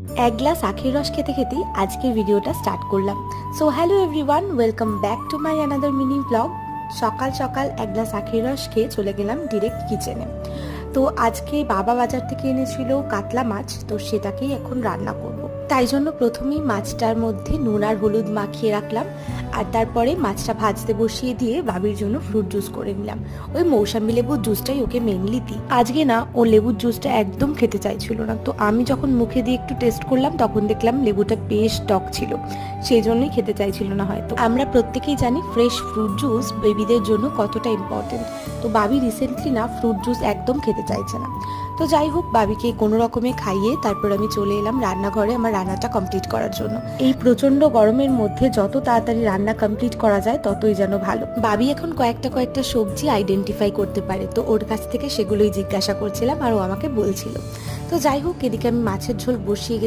এক গ্লাস আখের রস খেতে খেতেই আজকের ভিডিওটা স্টার্ট করলাম। So hello everyone, welcome back to my another mini blog. সকাল সকাল এক গ্লাস আখের রস খেয়ে চলে গেলাম ডিরেক্ট কিচেনে। তো আজকে বাবা বাজার থেকে এনেছিল কাতলা মাছ, তো সেটাকেই এখন রান্না করব। তাই জন্য প্রথমেই মাছটার মধ্যে নুন আর হলুদ মাখিয়ে রাখলাম, আর তারপরে মাছটা ভাজতে বসিয়ে দিয়ে বাবির জন্য ফ্রুট জুস করে নিলাম। ওই মৌসাম্বি লেবুর জুসটাই ওকে মেনলি দিই। আজকে না ও লেবুর জুসটা একদম খেতে চাইছিল না, তো আমি যখন মুখে দিয়ে একটু টেস্ট করলাম তখন দেখলাম লেবুটা বেশ টক ছিল, সেই জন্যই খেতে চাইছিল না হয়তো। আমরা প্রত্যেকেই জানি ফ্রেশ ফ্রুট জুস বেবিদের জন্য কতটা ইম্পর্টেন্ট। তো বাবি রিসেন্টলি না ফ্রুট জুস একদম খেতে চাইছে না। তো যাই হোক, বাবিকে কোনো রকমে খাইয়ে তারপর আমি চলে এলাম রান্নাঘরে আমার রান্নাটা কমপ্লিট করার জন্য। এই প্রচন্ড গরমের মধ্যে যত তাড়াতাড়ি রান্না কমপ্লিট করা যায় ততই যেন ভালো। বাবি এখন কয়েকটা সবজি আইডেন্টিফাই করতে পারে, তো ওর কাছ থেকে সেগুলোই জিজ্ঞাসা করছিলাম আর ও আমাকে বলছিল। তো যাই হোক, এদিকে আমি মাছের ঝোল বসিয়ে